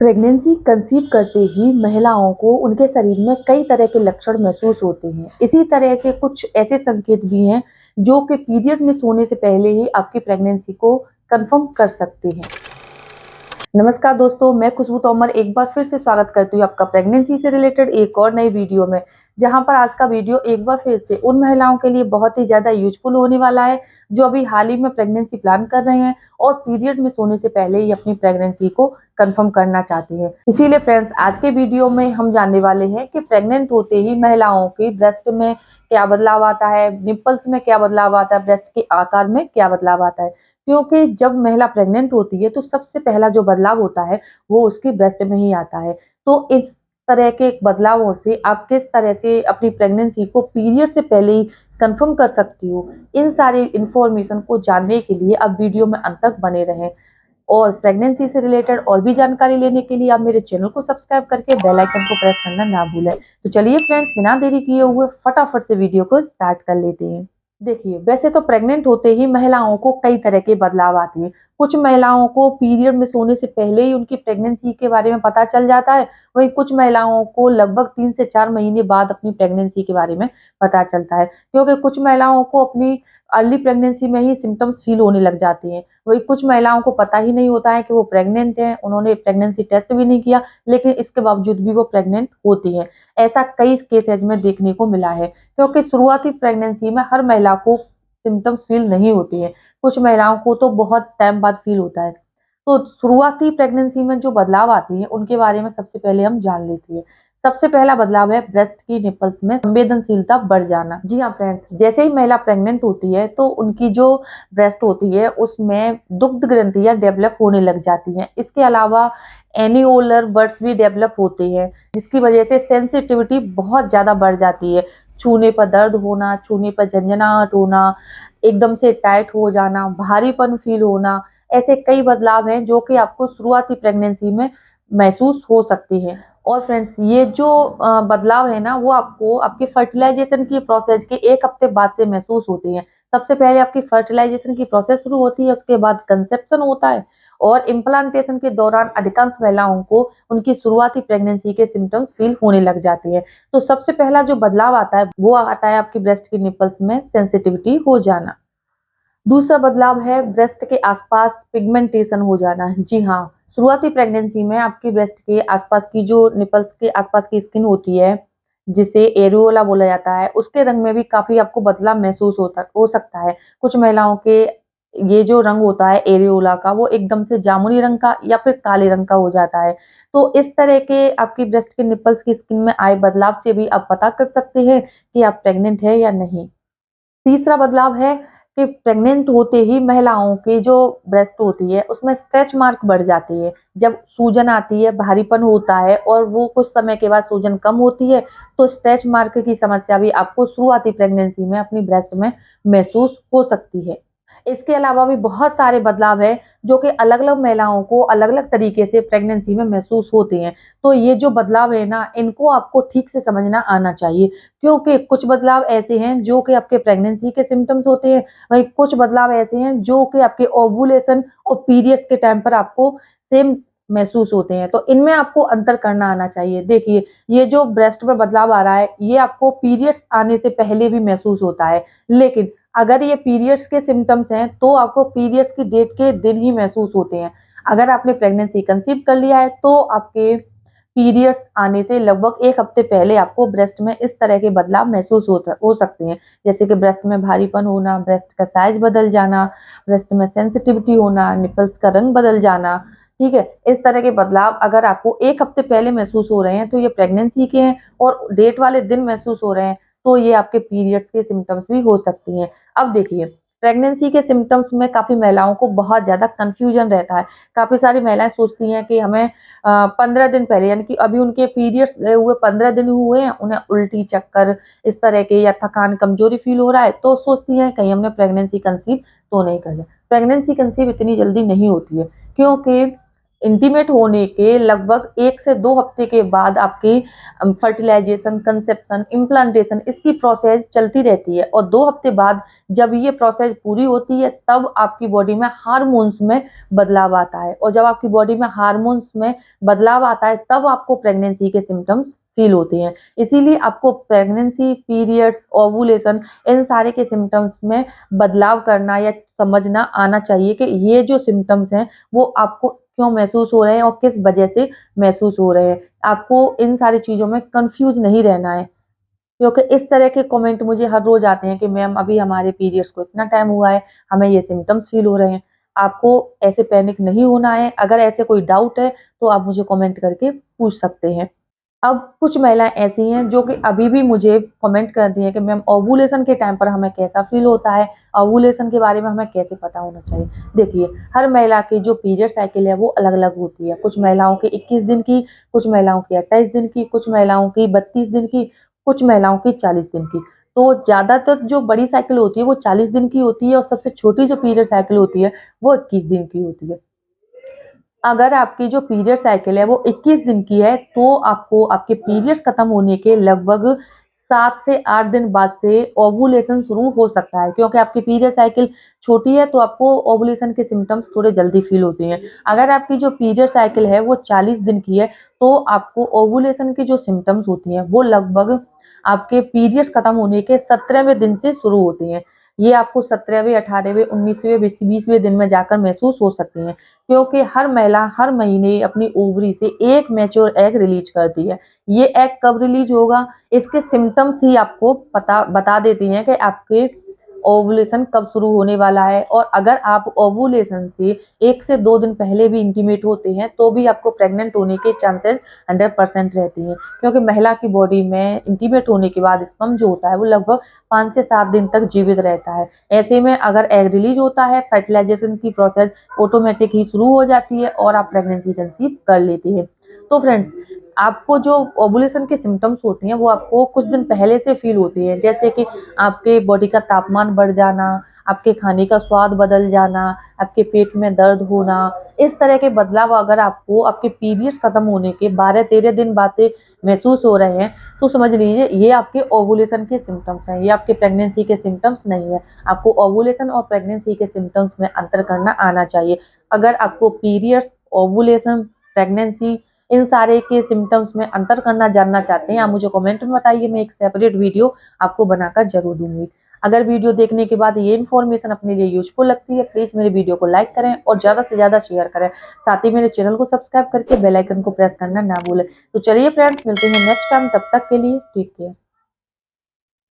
Pregnancy conceive करते ही महिलाओं को उनके शरीर में कई तरह के लक्षण महसूस होते हैं। इसी तरह से कुछ ऐसे संकेत भी हैं जो कि पीरियड मिस होने से पहले ही आपकी प्रेगनेंसी को कंफर्म कर सकते हैं। नमस्कार दोस्तों, मैं खुशबू तोमर एक बार फिर से स्वागत करती हूँ आपका प्रेगनेंसी से रिलेटेड एक और नई वीडियो में। जहां पर आज का वीडियो एक बार फिर से उन महिलाओं के लिए बहुत ही ज़्यादा यूजफुल होने वाला है जो अभी हाल ही में प्रेगनेंसी प्लान कर रहे हैं और पीरियड मिस होने से पहले ही अपनी प्रेगनेंसी को कंफर्म करना चाहती हैं। इसीलिए फ्रेंड्स, आज के वीडियो में हम जानने वाले हैं कि प्रेग्नेंट होते ही महिलाओं के ब्रेस्ट में क्या बदलाव आता है, निप्पल्स में क्या बदलाव आता है, ब्रेस्ट के आकार में क्या बदलाव आता है। क्योंकि जब महिला प्रेग्नेंट होती है तो सबसे पहला जो बदलाव होता है वो उसकी ब्रेस्ट में ही आता है। तो इस तरह के बदलावों से आप किस तरह से अपनी प्रेगनेंसी को पीरियड से पहले ही कंफर्म कर सकती हो, इन सारी इंफॉर्मेशन को जानने के लिए आप वीडियो में अंत तक बने रहें। और प्रेगनेंसी से रिलेटेड और भी जानकारी लेने के लिए आप मेरे चैनल को सब्सक्राइब करके बेल आइकन को प्रेस करना ना भूलें। तो चलिए फ्रेंड्स, बिना देरी किए हुए फटाफट से वीडियो को स्टार्ट कर लेते हैं। देखिए, वैसे तो प्रेग्नेंट होते ही महिलाओं को कई तरह के बदलाव आते हैं। कुछ महिलाओं को पीरियड मिस होने से पहले ही उनकी प्रेगनेंसी के बारे में पता चल जाता है। वहीं कुछ महिलाओं को लगभग 3 से 4 महीने बाद अपनी प्रेगनेंसी के बारे में पता चलता है, क्योंकि कुछ महिलाओं को अपनी अर्ली प्रेगनेंसी में ही सिम्टम्स फील होने लग जाते हैं। वहीं कुछ महिलाओं को पता ही नहीं होता है कि वो प्रेग्नेंट हैं, उन्होंने प्रेगनेंसी टेस्ट भी नहीं किया, लेकिन इसके बावजूद भी वो प्रेग्नेंट होती हैं। ऐसा कई केसेज में देखने को मिला है, क्योंकि शुरुआती प्रेगनेंसी में हर महिला को सिम्टम्स फील नहीं होती हैं। कुछ महिलाओं को तो बहुत टाइम बाद फील होता है। तो शुरुआती प्रेगनेंसी में जो बदलाव आते हैं उनके बारे में सबसे पहले हम जान लेते हैं। सबसे पहला बदलाव है ब्रेस्ट की निपल्स में संवेदनशीलता बढ़ जाना। जी हाँ फ्रेंड्स, जैसे ही महिला प्रेग्नेंट होती है तो उनकी जो ब्रेस्ट होती है उसमें दुग्ध ग्रंथियां डेवलप होने लग जाती हैं। इसके अलावा एनियोलर बड्स भी डेवलप होते हैं, जिसकी वजह से सेंसिटिविटी बहुत ज्यादा बढ़ जाती है। छूने पर दर्द होना, छूने पर झंझनाहट होना, एकदम से टाइट हो जाना, भारीपन फील होना, ऐसे कई बदलाव हैं जो कि आपको शुरुआती प्रेगनेंसी में महसूस हो सकते हैं। और फ्रेंड्स, ये जो बदलाव है ना, वो आपको आपके फर्टिलाइजेशन की प्रोसेस के 1 हफ्ते बाद से महसूस होते हैं। सबसे पहले आपकी फर्टिलाइजेशन की प्रोसेस शुरू होती है, उसके बाद कंसेप्शन होता है और इम्प्लांटेशन के दौरान अधिकांश महिलाओं को उनकी शुरुआती प्रेगनेंसी के सिम्टम्स फील होने लग जाते हैं। तो सबसे पहला जो बदलाव आता है वो आता है आपकी ब्रेस्ट की निपल्स में सेंसिटिविटी हो जाना। दूसरा बदलाव है ब्रेस्ट के आसपास पिगमेंटेशन हो जाना। जी हाँ, शुरुआती प्रेगनेंसी में आपकी ब्रेस्ट के आसपास की जो निपल्स के आसपास की स्किन होती है, जिसे एरियोला बोला जाता है, उसके रंग में भी काफी आपको बदलाव महसूस हो सकता है। कुछ महिलाओं के ये जो रंग होता है एरियोला का, वो एकदम से जामुनी रंग का या फिर काले रंग का हो जाता है। तो इस तरह के आपकी ब्रेस्ट के निपल्स की स्किन में आए बदलाव से भी आप पता कर सकते हैं कि आप प्रेग्नेंट है या नहीं। तीसरा बदलाव है कि प्रेग्नेंट होते ही महिलाओं की जो ब्रेस्ट होती है उसमें स्ट्रेच मार्क बढ़ जाती है। जब सूजन आती है, भारीपन होता है और वो कुछ समय के बाद सूजन कम होती है, तो स्ट्रेच मार्क की समस्या भी आपको शुरुआती प्रेगनेंसी में अपनी ब्रेस्ट में महसूस हो सकती है। इसके अलावा भी बहुत सारे बदलाव हैं जो कि अलग-अलग महिलाओं को अलग-अलग तरीके से प्रेगनेंसी में महसूस होते हैं। तो ये जो बदलाव है ना, इनको आपको ठीक से समझना आना चाहिए, क्योंकि कुछ बदलाव ऐसे हैं जो कि आपके प्रेगनेंसी के सिम्पटम्स होते हैं, वहीं कुछ बदलाव ऐसे हैं जो कि आपके ओव्यूलेशन और पीरियड्स के टाइम पर आपको सेम महसूस होते हैं। तो इनमें आपको अंतर करना आना चाहिए। देखिए, ये जो ब्रेस्ट पे बदलाव आ रहा है, ये आपको पीरियड्स आने से पहले भी महसूस होता है। लेकिन अगर ये पीरियड्स के सिम्पटम्स हैं, तो आपको पीरियड्स की डेट के दिन ही महसूस होते हैं। अगर आपने प्रेगनेंसी कंसीव कर लिया है, तो आपके पीरियड्स आने से लगभग 1 हफ्ते पहले आपको ब्रेस्ट में इस तरह के बदलाव महसूस हो सकते हैं। जैसे कि ब्रेस्ट में भारीपन होना, ब्रेस्ट का साइज बदल जाना, ब्रेस्ट में सेंसिटिविटी होना, निपल्स का रंग बदल जाना, ठीक है? इस तरह के बदलाव अगर आपको 1 हफ्ते पहले महसूस हो रहे हैं, तो ये प्रेगनेंसी के हैं और डेट वाले दिन महसूस हो रहे हैं, तो ये आपके पीरियड्स के सिम्पटम्स भी हो सकती हैं। अब देखिए, प्रेगनेंसी के सिम्पटम्स में काफ़ी महिलाओं को बहुत ज़्यादा कन्फ्यूजन रहता है। काफ़ी सारी महिलाएँ सोचती हैं कि हमें 15 दिन पहले, यानी कि अभी उनके पीरियड्स हुए 15 दिन हुए हैं, उन्हें उल्टी, चक्कर इस तरह के या थकान, कमज़ोरी फ़ील हो रहा है, तो सोचती हैं कहीं हमने प्रेगनेंसी कंसीव तो नहीं कर लिया। प्रेगनेंसी कंसीव इतनी जल्दी नहीं होती है, क्योंकि इंटीमेट होने के लगभग 1 से 2 हफ्ते के बाद आपकी फर्टिलाइजेशन, कंसेप्शन, इम्प्लांटेशन इसकी प्रोसेस चलती रहती है और 2 हफ्ते बाद जब ये प्रोसेस पूरी होती है तब आपकी बॉडी में हार्मोन्स में बदलाव आता है और जब आपकी बॉडी में हार्मोन्स में बदलाव आता है तब आपको प्रेगनेंसी के सिम्पटम्स फील होते हैं। इसीलिए आपको प्रेगनेंसी, पीरियड्स, ओवुलेशन इन सारे के सिम्पटम्स में बदलाव करना या समझना आना चाहिए कि ये जो सिम्पटम्स हैं वो आपको क्यों महसूस हो रहे हैं और किस वजह से महसूस हो रहे हैं। आपको इन सारी चीज़ों में कन्फ्यूज़ नहीं रहना है, क्योंकि इस तरह के कमेंट मुझे हर रोज़ आते हैं कि मैम अभी हमारे पीरियड्स को इतना टाइम हुआ है, हमें ये सिम्पटम्स फ़ील हो रहे हैं। आपको ऐसे पैनिक नहीं होना है, अगर ऐसे कोई डाउट है तो आप मुझे कमेंट करके पूछ सकते हैं। अब कुछ महिलाएँ ऐसी हैं जो कि अभी भी मुझे कमेंट करती हैं कि मैम ओवुलेशन के टाइम पर हमें कैसा फ़ील होता है? ओवुलेशन के बारे में हमें कैसे पता होना चाहिए? देखिए, हर महिला की जो पीरियड साइकिल है वो अलग-अलग होती है। कुछ महिलाओं की 21 दिन की, कुछ महिलाओं की 28 दिन की, कुछ महिलाओं की 32 दिन की, कुछ महिलाओं की 40 दिन की। तो ज़्यादातर जो बड़ी साइकिल होती है वो 40 दिन की होती है और सबसे छोटी जो पीरियड साइकिल होती है वो 21 दिन की होती है। अगर आपकी जो पीरियड साइकिल है वो 21 दिन की है, तो आपको आपके पीरियड्स खत्म होने के लगभग 7 से 8 दिन बाद से ओवुलेशन शुरू हो सकता है, क्योंकि आपकी पीरियड साइकिल छोटी है तो आपको ओवुलेशन के सिम्पटम्स थोड़े जल्दी फील होते हैं। अगर आपकी जो पीरियड साइकिल है वो 40 दिन की है, तो आपको ओवुलेशन की जो सिम्पटम्स होती हैं वो लगभग आपके पीरियड्स खत्म होने के 17वें दिन से शुरू होते हैं। ये आपको 17वें, 18वें, 19वें, 20वें दिन में जाकर महसूस हो सकते हैं। क्योंकि हर महिला हर महीने अपनी ओवरी से एक मैच्योर एग रिलीज करती है। ये एग कब रिलीज होगा, इसके सिम्पटम्स ही आपको पता बता देती हैं कि आपके ओवुलेशन कब शुरू होने वाला है। और अगर आप ओवुलेशन से 1 से 2 दिन पहले भी इंटीमेट होते हैं तो भी आपको प्रेग्नेंट होने के चांसेस 100% रहती हैं, क्योंकि महिला की बॉडी में इंटीमेट होने के बाद स्पर्म जो होता है वो लगभग 5 से 7 दिन तक जीवित रहता है। ऐसे में अगर एग रिलीज होता है, फर्टिलाइजेशन की प्रोसेस ऑटोमेटिक ही शुरू हो जाती है और आप प्रेगनेंसी कंसीव कर लेती हैं। तो फ्रेंड्स, आपको जो ओवुलेशन के सिम्पटम्स होते हैं वो आपको कुछ दिन पहले से फील होती हैं, जैसे कि आपके बॉडी का तापमान बढ़ जाना, आपके खाने का स्वाद बदल जाना, आपके पेट में दर्द होना। इस तरह के बदलाव अगर आपको आपके पीरियड्स खत्म होने के 12-13 दिन बाद से महसूस हो रहे हैं, तो समझ लीजिए ये आपके ओवुलेशन के सिम्पटम्स हैं, ये आपके प्रेगनेंसी के सिम्पटम्स नहीं है। आपको ओवुलेशन और प्रेगनेंसी के सिम्पटम्स में अंतर करना आना चाहिए। अगर आपको पीरियड्स, ओवुलेशन, प्रेगनेंसी इन सारे के सिम्पटम्स में अंतर करना जानना चाहते हैं, आप मुझे कमेंट में बताइए, मैं एक सेपरेट वीडियो आपको बनाकर ज़रूर दूँगी। अगर वीडियो देखने के बाद ये इन्फॉर्मेशन अपने लिए यूज़फुल लगती है, प्लीज़ मेरे वीडियो को लाइक करें और ज़्यादा से ज़्यादा शेयर करें। साथ ही मेरे चैनल को सब्सक्राइब करके बेल आइकन को प्रेस करना ना भूलें। तो चलिए फ्रेंड्स, मिलते हैं नेक्स्ट टाइम, तब तक के लिए टेक केयर।